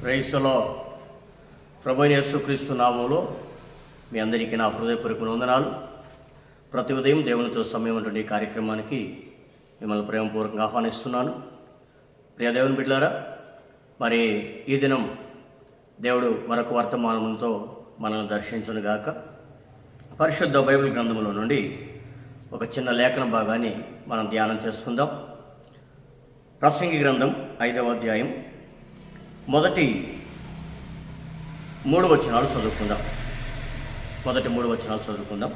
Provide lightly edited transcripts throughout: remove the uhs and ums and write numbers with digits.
క్రైస్తలో ప్రభువైన యేసుక్రీస్తు నామములో మీ అందరికీ నా హృదయపూర్వక వందనాలు. ప్రతి ఉదయం దేవునితో సమయం ఉన్నటువంటి ఈ కార్యక్రమానికి మిమ్మల్ని ప్రేమపూర్వకంగా ఆహ్వానిస్తున్నాను. ప్రియ దేవుని బిడ్డలారా, మరి ఈ దినం దేవుడు మరొక వర్తమానంతో మనల్ని దర్శించునుగాక. పరిశుద్ధ బైబిల్ గ్రంథంలో నుండి ఒక చిన్న లేఖన భాగాన్ని మనం ధ్యానం చేసుకుందాం. ప్రసంగి గ్రంథం 5వ అధ్యాయం మొదటి 3 వచనాలు చదువుకుందాం. మొదటి 3 వచనాలు చదువుకుందాం.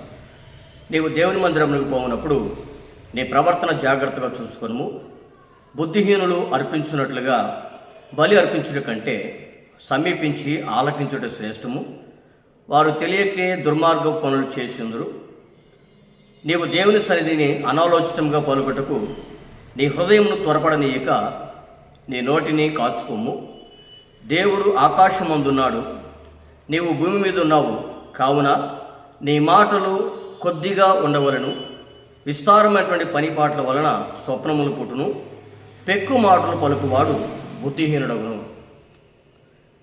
నీవు దేవుని మందిరంలోకి పోవునప్పుడు నీ ప్రవర్తన జాగ్రత్తగా చూసుకొనుము. బుద్ధిహీనులు అర్పించున్నట్లుగా బలి అర్పించుట కంటే సమీపించి ఆలకించుట శ్రేష్టము. వారు తెలియకే దుర్మార్గ పనులు చేసిందురు. నీవు దేవుని సన్నిధిని అనాలోచితంగా పలుకుటకు నీ హృదయమును త్వరపడనీయక నీ నోటిని కాచుకోము. దేవుడు ఆకాశమందున్నాడు, నీవు భూమి మీద ఉన్నావు. కావున నీ మాటలు కొద్దిగా ఉండవలను. విస్తారమైనటువంటి పనిపాట్ల వలన స్వప్నములు పుట్టును. పెక్కు మాటలు పలుకువాడు బుద్ధిహీనుడగును.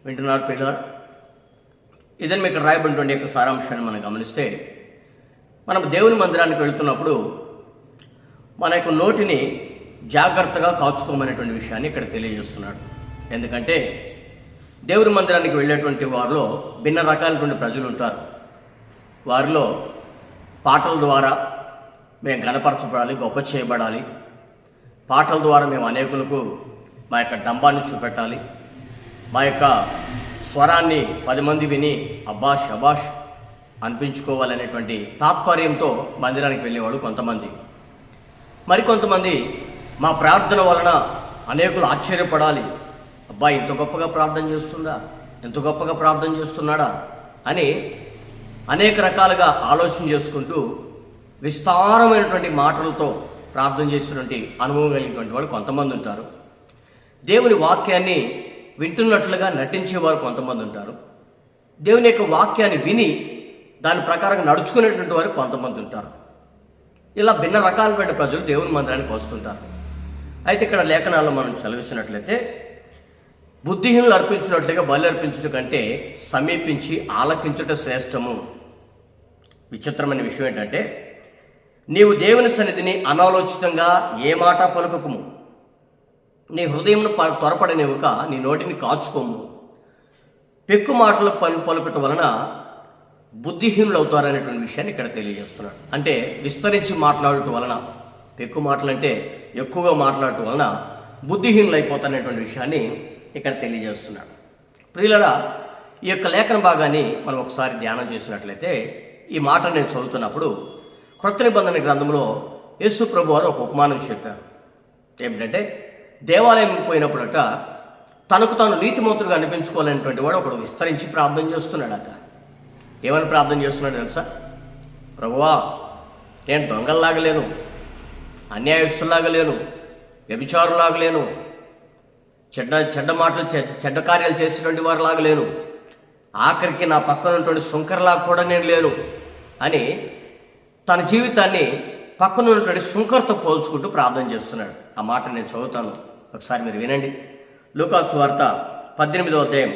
వింటున్నారు పిల్లలు? ఇదని మీకు రాయబడినటువంటి యొక్క సారాంశాన్ని మనం గమనిస్తే, మనం దేవుని మందిరానికి వెళ్తున్నప్పుడు మన యొక్క నోటిని జాగ్రత్తగా కాచుకోమనేటువంటి విషయాన్ని ఇక్కడ తెలియజేస్తున్నాడు. ఎందుకంటే దేవుని మందిరానికి వెళ్ళేటువంటి వారిలో భిన్న రకాలైనటువంటి ప్రజలు ఉంటారు. వారిలో పాటల ద్వారా మేము ఘనపరచబడాలి, గొప్ప చేయబడాలి, పాటల ద్వారా మేము అనేకులకు మా యొక్క డంబాన్ని చూపెట్టాలి, మా యొక్క స్వరాన్ని 10 మంది విని అబ్బాష్ అబాష్ అనిపించుకోవాలనేటువంటి తాత్పర్యంతో మందిరానికి వెళ్ళేవాడు కొంతమంది. మరికొంతమంది మా ప్రార్థన వలన అనేకులు ఆశ్చర్యపడాలి, అబ్బాయి ఇంత గొప్పగా ప్రార్థన చేస్తుందా, ఎంత గొప్పగా ప్రార్థన చేస్తున్నాడా అని అనేక రకాలుగా ఆలోచన చేసుకుంటూ విస్తారమైనటువంటి మాటలతో ప్రార్థన చేసినటువంటి అనుభవం కలిగినటువంటి వాళ్ళు కొంతమంది ఉంటారు. దేవుని వాక్యాన్ని వింటున్నట్లుగా నటించేవారు కొంతమంది ఉంటారు. దేవుని యొక్క వాక్యాన్ని విని దాని ప్రకారంగా నడుచుకునేటువంటి వారు కొంతమంది ఉంటారు. ఇలా భిన్న రకాలైన ప్రజలు దేవుని మందిరానికి వస్తుంటారు. అయితే ఇక్కడ లేఖనాల్లో మనం చదివిస్తున్నట్లయితే, బుద్ధిహీనులు అర్పించినట్లుగా బలి అర్పించుట కంటే సమీపించి ఆలకించుట శ్రేష్టము. విచిత్రమైన విషయం ఏంటంటే, నీవు దేవుని సన్నిధిని అనాలోచితంగా ఏ మాట పలుకకుము. నీ హృదయంను త్వరపడనివ్వక నీ నోటిని కాచుకోము. పెక్కు మాటలు పలుకటం వలన బుద్ధిహీనులు అవుతారనేటువంటి విషయాన్ని ఇక్కడ తెలియజేస్తున్నాడు. అంటే విస్తరించి మాట్లాడటం వలన, పెక్కు మాటలు అంటే ఎక్కువగా మాట్లాడటం వలన బుద్ధిహీనులు అయిపోతారనేటువంటి విషయాన్ని ఇక్కడ తెలియజేస్తున్నాడు. ప్రియులరా, ఈ యొక్క లేఖన భాగాన్ని మనం ఒకసారి ధ్యానం చేసినట్లయితే, ఈ మాట నేను చదువుతున్నప్పుడు క్రొత్త నిబంధన గ్రంథంలో యేసు ప్రభు వారు ఒక ఉపమానం చెప్పారు. ఏమిటంటే, దేవాలయం పోయినప్పుడట తనకు తాను నీతిమంతుడుగా అనిపించుకోవాలనేటువంటి వాడు ఒకడు విస్తరించి ప్రార్థన చేస్తున్నాడట. ఏమని ప్రార్థన చేస్తున్నాడు తెలుసా? ప్రభువా, నేను దొంగల్లాగా లేను, అన్యాయస్తులాగా లేను, వ్యభిచారులాగా లేను, చెడ్డ మాటలు చెడ్డ కార్యాలు చేసినటువంటి వారిలాగా లేను, ఆఖరికి నా పక్కన ఉన్నటువంటి సుంకర్లాగా కూడా నేను లేను అని తన జీవితాన్ని పక్కన ఉన్నటువంటి సుంకర్తో పోల్చుకుంటూ ప్రార్థన చేస్తున్నాడు. ఆ మాట నేను చదువుతాను, ఒకసారి మీరు వినండి. లూకా సువార్త 18వ అధ్యాయం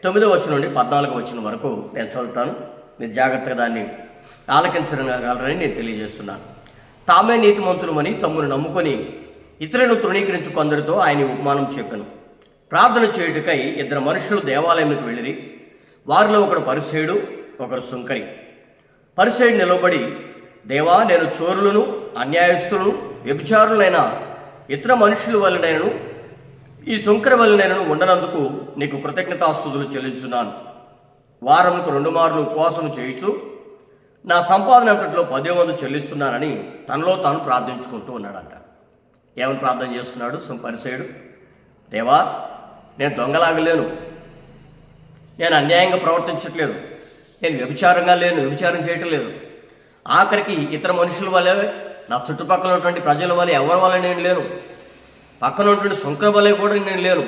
9వ వచనం నుండి 14వ వచనం వరకు నేను చదువుతాను. మీరు జాగ్రత్తగా దాన్ని ఆలకించగలరని నేను తెలియజేస్తున్నాను. తామే నీతిమంతులమని తమ్మును నమ్ముకొని ఇతరులను తృణీకరించు కొందరితో ఆయన ఉపమానం చెప్పాను. ప్రార్థన చేయుటకై 2 మనుషులు దేవాలయంలోకి వెళ్ళిరి. వారిలో ఒకడు పరిసయ్యుడు, ఒకరు సుంకరి. పరిసయ్యుడు నిలబడి, దేవా, నేను చోరులను, అన్యాయస్తులను, వ్యభిచారులైన ఇతర మనుషుల వలనైనను ఈ సుంకరి వలనైనను ఉండనందుకు నీకు కృతజ్ఞతాస్తుతులు చెల్లించున్నాను. వారముకు 2 మార్లు ఉపవాసం చేయించు నా సంపాదన అంతట్లో 10 వంతు చెల్లిస్తున్నానని తనలో తాను ప్రార్థించుకుంటూ ఉన్నాడంట. ఏమని ప్రార్థన చేస్తున్నాడు పరిసయ్యుడు? దేవా, నేను దొంగలాగలేను, నేను అన్యాయంగా ప్రవర్తించట్లేదు, నేను వ్యభిచారంగా లేను, వ్యభిచారం చేయటం లేదు, ఆఖరికి ఇతర మనుషుల వల్లే, నా చుట్టుపక్కల ఉన్నటువంటి ప్రజల వల్ల ఎవరి వల్ల నేను లేను, పక్కన ఉన్నటువంటి సుంకర వల్లే కూడా నేను లేను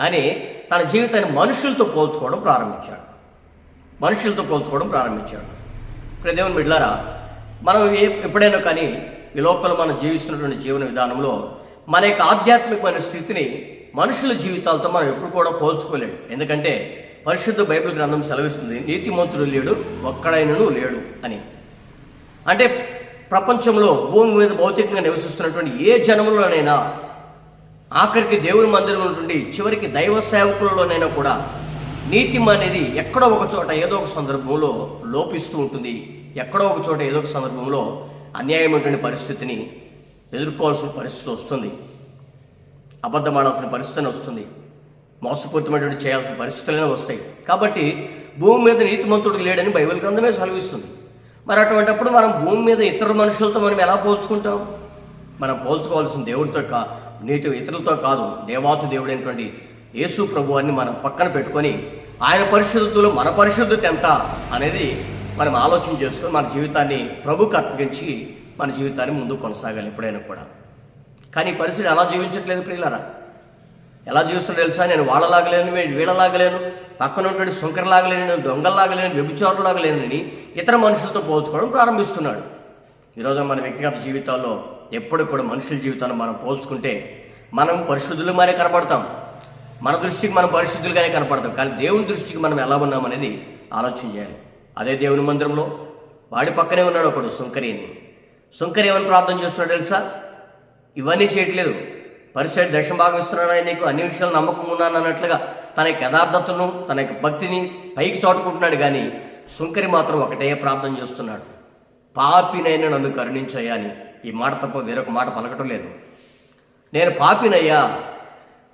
అని తన జీవితాన్ని మనుషులతో పోల్చుకోవడం ప్రారంభించాడు. ఇప్పుడు దేవుని బిడ్డలారా, మనం ఎప్పుడైనా కానీ ఈ లోపల మనం జీవిస్తున్నటువంటి జీవన విధానంలో మన యొక్క ఆధ్యాత్మికమైన స్థితిని మనుషుల జీవితాలతో మనం ఎప్పుడు కూడా పోల్చుకోలేడు. ఎందుకంటే పరిశుద్ధ బైబిల్ గ్రంథం సెలవిస్తుంది, నీతిమంతుడు లేడు, ఒక్కడైనను లేడు అని. అంటే ప్రపంచంలో భూమి మీద భౌతికంగా నివసిస్తున్నటువంటి ఏ జనములోనైనా, ఆఖరికి దేవుని మందిరంలో నుండి చివరికి దైవ సేవకులలోనైనా కూడా నీతి అనేది ఎక్కడో ఒక చోట ఏదో ఒక సందర్భంలో లోపిస్తూ ఉంటుంది. ఎక్కడో ఒక చోట ఏదో ఒక సందర్భంలో అన్యాయమైనటువంటి పరిస్థితిని ఎదుర్కోవాల్సిన పరిస్థితి వస్తుంది. అబద్ధం ఆడాల్సిన పరిస్థితి వస్తుంది. మోసపూరితమైనటువంటి చేయాల్సిన పరిస్థితులనే వస్తాయి. కాబట్టి భూమి మీద నీతిమంతుడు లేడని బైబిల్ గ్రంథమే సెలవిస్తుంది. మరి అటువంటిప్పుడు మనం భూమి మీద ఇతర మనుషులతో మనం ఎలా పోల్చుకుంటాం? మనం పోల్చుకోవాల్సిన దేవుడితో ఇతరులతో కాదు, దేవాతి దేవుడైనటువంటి యేసు ప్రభువాన్ని మనం పక్కన పెట్టుకొని ఆయన పరిశుద్ధతలో మన పరిశుద్ధత ఎంత అనేది మనం ఆలోచన చేసుకొని మన జీవితాన్ని ప్రభుకి అర్పించి మన జీవితాన్ని ముందుకు కొనసాగాలి ఎప్పుడైనా కూడా. కానీ పరిస్థితి అలా జీవించట్లేదు ప్రియులారా. ఎలా జీవిస్తుందో తెలుసా? నేను వాళ్ళలాగలేను, వీళ్ళలాగలేను, పక్కన ఉన్నటువంటి శంకర్లాగలేను, దొంగల్లాగలేను, వ్యభిచారులాగలేనని ఇతర మనుషులతో పోల్చుకోవడం ప్రారంభిస్తున్నాడు. ఈరోజు మన వ్యక్తిగత జీవితాల్లో ఎప్పుడు కూడా మనుషుల జీవితాన్ని మనం పోల్చుకుంటే మనం పరిశుద్ధులుగానే కనపడతాం. మన దృష్టికి మనం పరిశుద్ధులుగానే కనపడతాం. కానీ దేవుని దృష్టికి మనం ఎలా ఉన్నామనేది ఆలోచన చేయాలి. అదే దేవుని మందిరంలో వాడి పక్కనే ఉన్నాడు ఒకడు సుంకరిని. సుంకరి ఏమని ప్రార్థన చేస్తున్నాడు తెలుసా? ఇవన్నీ చేయట్లేదు. పరిసైడ్ దశభాగం ఇస్తున్నాను, నీకు అన్ని విషయాలు నమ్మకం ఉన్నాను అన్నట్లుగా తన యొక్క యథార్థతను, తన యొక్క భక్తిని పైకి చాటుకుంటున్నాడు. కానీ సుంకరి మాత్రం ఒకటే ప్రార్థన చేస్తున్నాడు, పాపినైనా నన్ను కరుణించయ్యా అని. ఈ మాట తప్ప వేరొక మాట పలకటం లేదు. నేను పాపినయ్యా,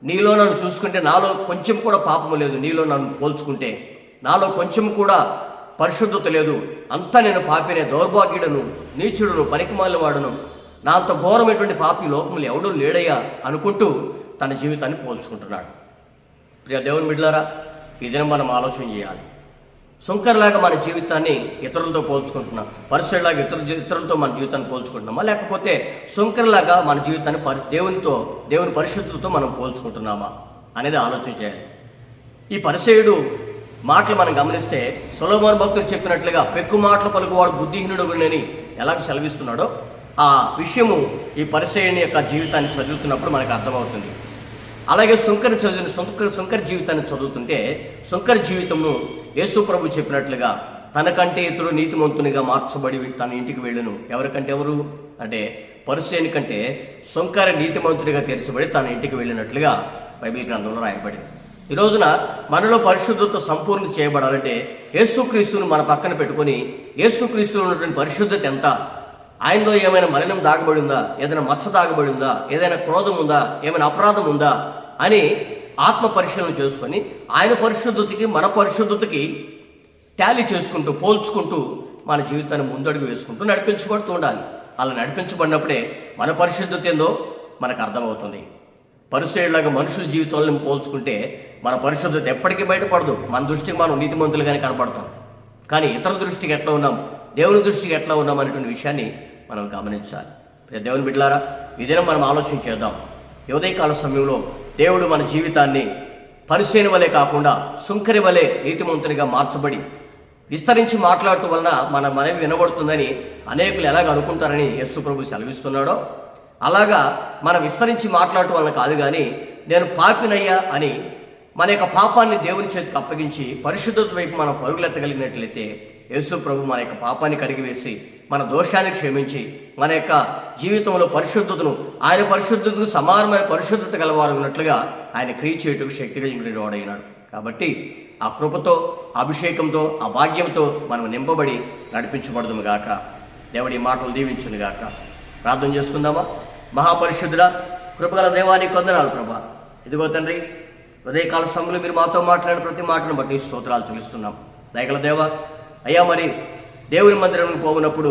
నీలో నన్ను చూసుకుంటే నాలో కొంచెం కూడా పాపము లేదు, నీలో నన్ను పోల్చుకుంటే నాలో కొంచెం కూడా పరిశుద్ధత లేదు, అంతా నేను పాపినే, దౌర్భాగ్యుడను, నీచుడును, పనికిమాలిన వాడును, నా అంత ఘోరమైనటువంటి పాపి లోకంలో ఎవడూ లేడయ్యా అనుకుంటూ తన జీవితాన్ని పోల్చుకుంటున్నాడు. ప్రియ దేవుని బిడ్డలారా, ఈ దినం మనం ఆలోచన చేయాలి. సుంకర్లాగా మన జీవితాన్ని ఇతరులతో పోల్చుకుంటున్నాం, పరిసరలాగా ఇతరులతో మన జీవితాన్ని పోల్చుకుంటున్నామా, లేకపోతే సుంకర్లాగా మన జీవితాన్ని దేవుని పరిశుద్ధతతో మనం పోల్చుకుంటున్నామా అనేది ఆలోచన చేయాలి. ఈ పరిసయుడు మాటలు మనం గమనిస్తే సొలొమోను భక్తుడు చెప్పినట్లుగా పెక్కు మాటలు పలుకువాడు బుద్ధిహీనుడునని ఎలాగ సెలవిస్తున్నాడో ఆ విషయము ఈ పరిసయుని యొక్క జీవితాన్ని చదువుతున్నప్పుడు మనకు అర్థమవుతుంది. అలాగే సుంకరి జీవితాన్ని చదువుతుంటే సుంకరి జీవితము యేసు ప్రభు చెప్పినట్లుగా తనకంటే ఇతడు నీతిమంతునిగా మార్చబడి తన ఇంటికి వెళ్ళును. ఎవరికంటే ఎవరు అంటే పరిసయుని కంటే సుంకరి నీతిమంతునిగా తీర్చబడి తన ఇంటికి వెళ్ళినట్లుగా బైబిల్ గ్రంథంలో రాయబడింది. ఈ రోజున మనలో పరిశుద్ధత సంపూర్ణ చేయబడాలంటే యేసుక్రీస్తును మన పక్కన పెట్టుకొని యేసుక్రీస్తులో ఉన్నటువంటి పరిశుద్ధత ఎంత, ఆయనలో ఏమైనా మలినం దాగబడి ఉందా, ఏదైనా మచ్చ దాగబడి ఉందా, ఏదైనా క్రోధం ఉందా, ఏమైనా అపరాధం ఉందా అని ఆత్మ పరిశీలన చేసుకొని ఆయన పరిశుద్ధతకి మన పరిశుద్ధతకి టాలీ చేసుకుంటూ పోల్చుకుంటూ మన జీవితాన్ని ముందడుగు వేసుకుంటూ నడిపించబడుతూ ఉండాలి. అలా నడిపించబడినప్పుడే మన పరిశుద్ధత ఏందో మనకు అర్థమవుతుంది. పరిసయుడిలాగా మనుషుల జీవితాలను పోల్చుకుంటే మన పరిశుద్ధత ఎప్పటికీ బయటపడదు. మన దృష్టికి మనం నీతిమంతులుగానే కనపడతాం. కానీ ఇతరుల దృష్టికి ఎట్లా ఉన్నాం, దేవుని దృష్టికి ఎట్లా ఉన్నాం అనేటువంటి విషయాన్ని మనం గమనించాలి. దేవుని బిడ్డలారా, ఈ దినం మనం ఆలోచన చేద్దాం. ఉదయకాల సమయంలో దేవుడు మన జీవితాన్ని పరిసయుని వలె కాకుండా సుంకరి వలె నీతిమంతునిగా మార్చబడి విస్తరించి మాట్లాడటం వలన మన మనవి వినబడుతుందని అనేకులు ఎలాగ అనుకుంటారని యేసు ప్రభు సెలవిస్తున్నాడో అలాగా మనం విస్తరించి మాట్లాడటం వలన కాదు, కానీ నేను పాపినయ్యా అని మన యొక్క పాపాన్ని దేవుని చేతికి అప్పగించి పరిశుద్ధత వైపు మనం పరుగులెత్తగలిగినట్లయితే యేసు ప్రభు మన యొక్క పాపాన్ని కడిగివేసి మన దోషాన్ని క్షమించి మన యొక్క జీవితంలో పరిశుద్ధతను ఆయన పరిశుద్ధతకు సమానమైన పరిశుద్ధత గలవారు ఉన్నట్లుగా ఆయన క్రియ చేయుటకు శక్తి కలిగిన వాడైనాడు. కాబట్టి ఆ కృపతో, అభిషేకంతో, ఆ భాగ్యంతో మనం నింపబడి నడిపించబడదుము గాక. దేవుడి మాటలు దీవించును గాక. ప్రార్థన చేసుకుందామా? మహాపరిశుద్ధుడా, కృపగల దేవానికి వందనాలు ప్రభా. ఇదిగో తండ్రి, ఉదయకాల సమయంలో మీరు మాతో మాట్లాడిన ప్రతి మాటను బట్టి స్తోత్రాలు చెల్లిస్తున్నాం. దయగల దేవ, అయ్యా మరి దేవుని మందిరంలో పోగినప్పుడు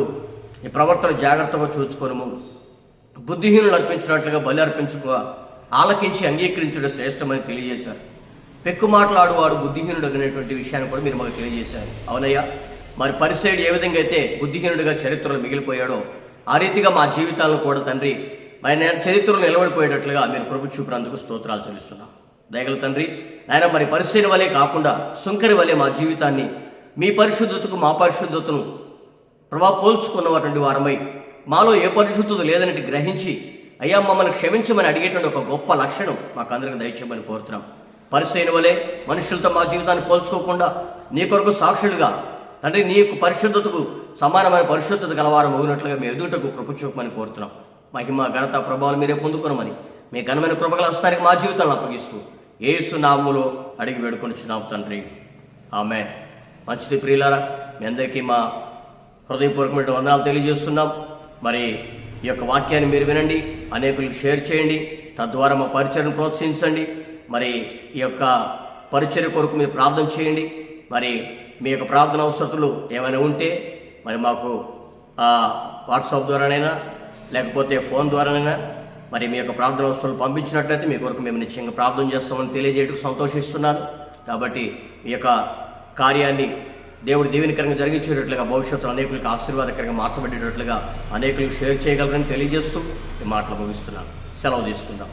ఈ ప్రవర్తన జాగ్రత్తగా చూసుకోను, బుద్ధిహీనులు అర్పించినట్లుగా బలి అర్పించుకో ఆలకించి అంగీకరించడం శ్రేష్టమని తెలియజేశారు. పెక్కు మాట్లాడువాడు బుద్ధిహీనుడు అనేటువంటి విషయాన్ని కూడా మీరు మాకు తెలియజేశారు. అవునయ్యా, మరి పరిసయుడు ఏ విధంగా అయితే బుద్ధిహీనుడిగా చరిత్రలో మిగిలిపోయాడో ఆ రీతిగా మా జీవితాలను కూడా తండ్రి మరి నేను చరిత్రలో నిలబడిపోయేటట్లుగా మీరు ప్రభు చూపినందుకు స్తోత్రాలు చెల్లిస్తున్నాం. దయగల తండ్రి, నాయన మరి పరిసయుని వలె కాకుండా సుంకరి వలె మా జీవితాన్ని మీ పరిశుద్ధతకు మా పరిశుద్ధతను ప్రభా పోల్చుకున్నటువంటి వారమై మాలో ఏ పరిశుద్ధత లేదనేది గ్రహించి అయ్యా మమ్మల్ని క్షమించమని అడిగేటువంటి ఒక గొప్ప లక్షణం మాకు అందరికి దయచేయమని కోరుతున్నాం. పరిసయ్యుని వలె మనుషులతో మా జీవితాన్ని పోల్చుకోకుండా నీ కొరకు సాక్షులుగా తండ్రి నీ యొక్క పరిశుద్ధతకు సమానమైన పరిశుద్ధత గలవారం మగినట్లుగా మీ ఎదుటకు కృప చూపమని కోరుతున్నాం. మహిమ ఘనత ప్రభావాలు మీరే పొందుకునమని మీ ఘనమైన కృపగల హస్తానికి మా జీవితాలను అప్పగిస్తూ యేసు నామములో అడిగి వేడుకొనిచున్నాం తండ్రి, ఆమేన్. మంచిది ప్రియులారా, మీ అందరికీ మా హృదయపూర్వకమైన వందనాలు తెలియజేస్తున్నాం. మరి ఈ యొక్క వాక్యాన్ని మీరు వినండి, అనేకులకు షేర్ చేయండి, తద్వారా మా పరిచయను ప్రోత్సహించండి. మరి ఈ యొక్క పరిచర్య కొరకు మీరు ప్రార్థన చేయండి. మరి మీ యొక్క ప్రార్థన అవసరతలు ఏమైనా ఉంటే మరి మాకు వాట్సాప్ ద్వారానైనా లేకపోతే ఫోన్ ద్వారానైనా మరి మీ యొక్క ప్రార్థన అవసరాలు పంపించినట్లయితే మీ కొరకు మేము నిశ్చయంగా ప్రార్థన చేస్తామని తెలియజేయడానికి సంతోషిస్తున్నాను. కాబట్టి ఈ యొక్క కార్యాన్ని దేవుడు దీవెనకరంగా జరిగించేటట్లుగా, భవిష్యత్తులో అనేకులకు ఆశీర్వాదకరంగా మార్చబడేటట్లుగా అనేకులకు షేర్ చేయగలరని తెలియజేస్తూ ఈ మాటలు ముగిస్తున్నాను. సెలవు తీసుకుందాం.